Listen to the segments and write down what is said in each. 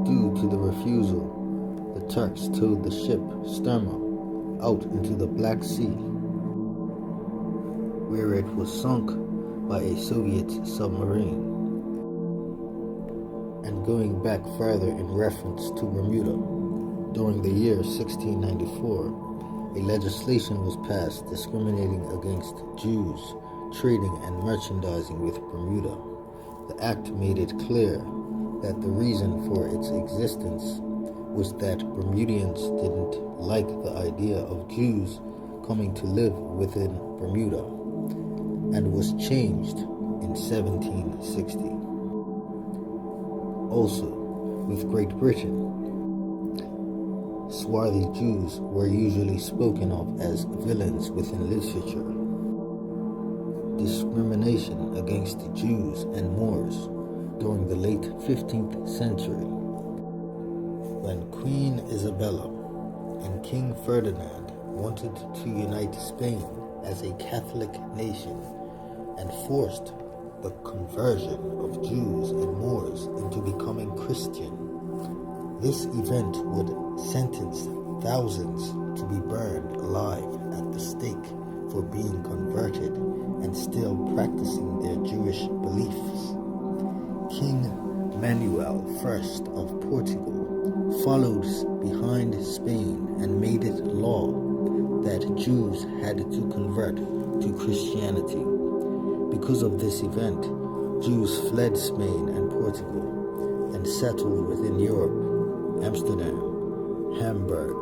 Due to the refusal, the Turks towed the ship Sterma out into the Black Sea, where it was sunk by a Soviet submarine. And going back further in reference to Bermuda, during the year 1694, a legislation was passed discriminating against Jews trading and merchandising with Bermuda. The act made it clear that the reason for its existence was that Bermudians didn't like the idea of Jews coming to live within Bermuda, and was changed in 1760. Also, with Great Britain, swarthy Jews were usually spoken of as villains within literature. Discrimination against Jews and Moors during the late 15th century, when Queen Isabella and King Ferdinand wanted to unite Spain as a Catholic nation and forced the conversion of Jews and Moors into becoming Christian. This event would sentence thousands to be burned alive at the stake for being converted and still practicing their Jewish beliefs. King Manuel I of Portugal followed behind Spain and made it law that Jews had to convert to Christianity. Because of this event, Jews fled Spain and Portugal and settled within Europe, Amsterdam, Hamburg,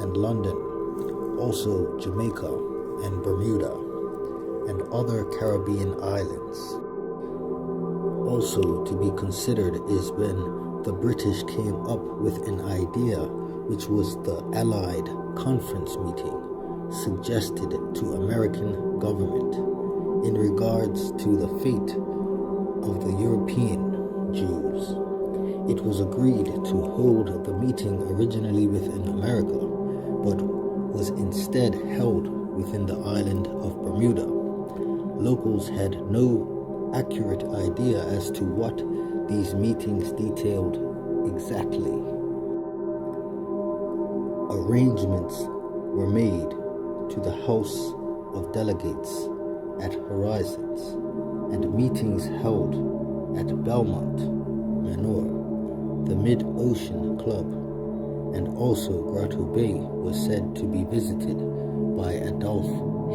and London, also Jamaica and Bermuda, and other Caribbean islands. Also to be considered is when the British came up with an idea, which was the Allied Conference meeting suggested to American government in regards to the fate of the European Jews. It was agreed to hold the meeting originally within America, but was instead held within the island of Bermuda. Locals had no accurate idea as to what these meetings detailed exactly. Arrangements were made to the House of Delegates at Horizons, and meetings held at Belmont Manor, the Mid-Ocean Club, and also Grotto Bay was said to be visited by Adolf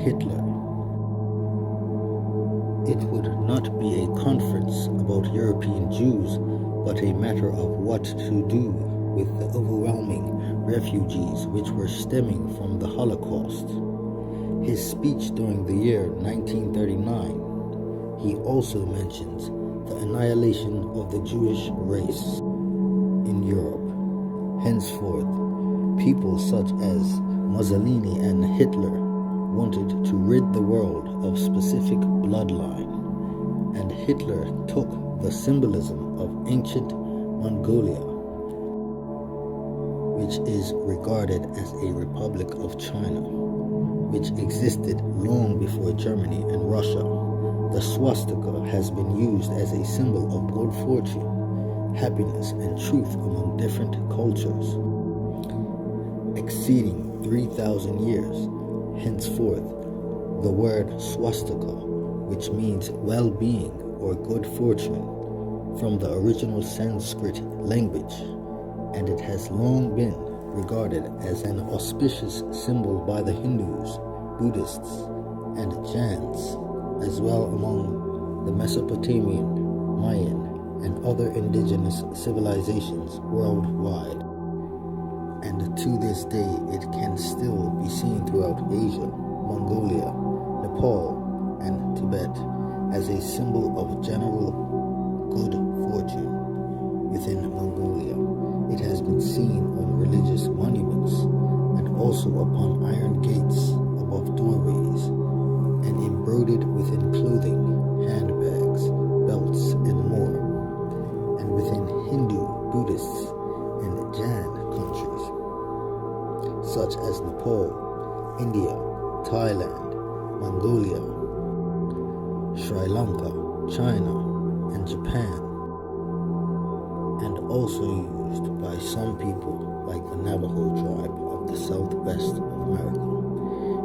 Hitler. It would not be a conference about European Jews, but a matter of what to do with the overwhelming refugees which were stemming from the Holocaust. His speech during the year 1939, he also mentions the annihilation of the Jewish race in Europe. Henceforth, people such as Mussolini and Hitler wanted to rid the world of specific bloodline, and Hitler took the symbolism of ancient Mongolia, which is regarded as a republic of China, which existed long before Germany and Russia. The swastika has been used as a symbol of good fortune, happiness, and truth among different cultures, exceeding 3,000 years. Henceforth, the word swastika, which means well-being or good fortune, from the original Sanskrit language, and it has long been regarded as an auspicious symbol by the Hindus, Buddhists, and Jains, as well among the Mesopotamian, Mayan, and other indigenous civilizations worldwide. And to this day, it can still be seen throughout Asia, Mongolia, Nepal, and Tibet as a symbol of general good fortune. Within Mongolia, it has been seen on religious monuments and also upon iron gates above doorways, and embroidered within clothing, handbags, belts, and more, and within Hindu, Buddhists, and Jain countries, such as Nepal, India, Thailand, Mongolia, Sri Lanka, China, and Japan, and also used by some people like the Navajo tribe of the southwest of America.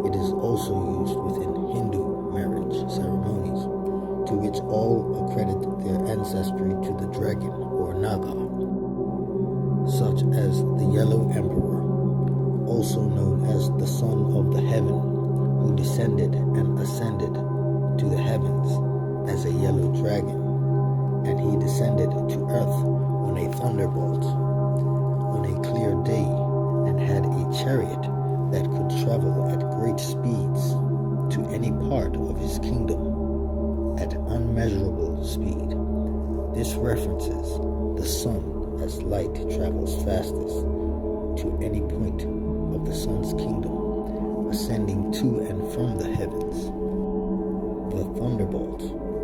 It is also used within Hindu marriage ceremonies, to which all accredit their ancestry to the dragon or Naga, such as the Yellow Emperor, also known as the Son of the Heaven, who descended and ascended to the heavens as a yellow dragon, and he descended to earth on a thunderbolt on a clear day, and had a chariot that could travel at great speeds to any part of his kingdom at unmeasurable speed. This references the sun as light travels fastest to any point of the sun's kingdom, ascending to and from the heavens. The thunderbolt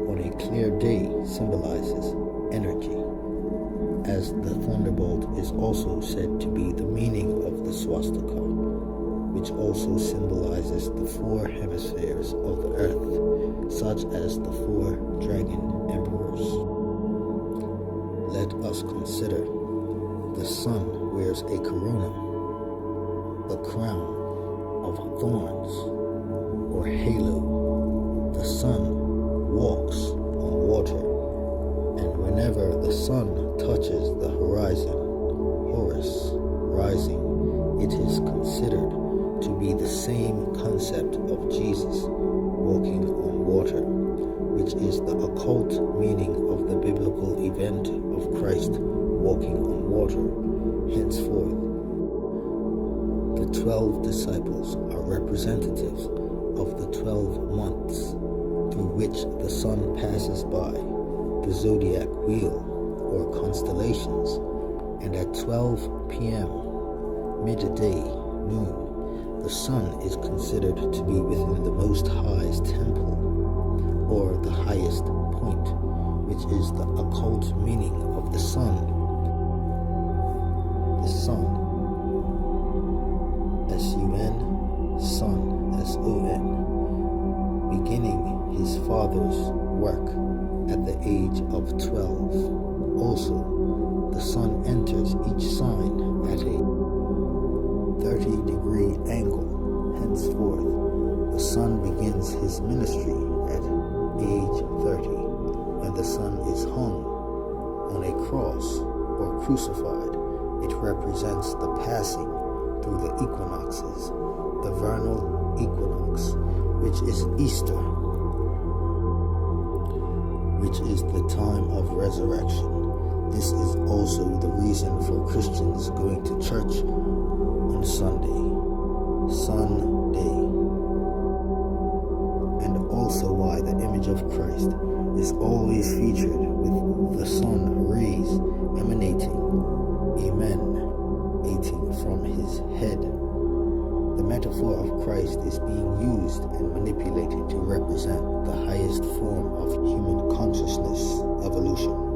on a clear day symbolizes energy, as the thunderbolt is also said to be the meaning of the swastika, which also symbolizes the four hemispheres of the earth, such as the four dragon emperors. Let us consider the sun wears a corona, the crown of thorns, or halo. The sun walks on water, and whenever the sun touches the horizon, Horus rising, it is considered to be the same concept of Jesus walking on water, which is the occult meaning of the biblical event of Christ walking on water. Henceforth, the 12 disciples are representatives of the 12 months through which the sun passes by, the zodiac wheel or constellations, and at 12 p.m. midday noon, the sun is considered to be within the Most High's temple, or the highest point, which is the occult meaning of the sun. The sun, S-U-N, sun, S-O-N, beginning his father's work at the age of 12. Also, the sun enters each sign at a 30-degree angle. Henceforth, the sun begins his ministry at age 30, when the sun is hung on a cross or crucified. It represents the passing through the equinoxes, the vernal equinox, which is Easter, which is the time of resurrection. This is also the reason for Christians going to church on Sunday, Sunday, and also why the image of Christ is always featured with the sun rays emanating, from his head. The metaphor of Christ is being used and manipulated to represent the highest form of human consciousness, evolution.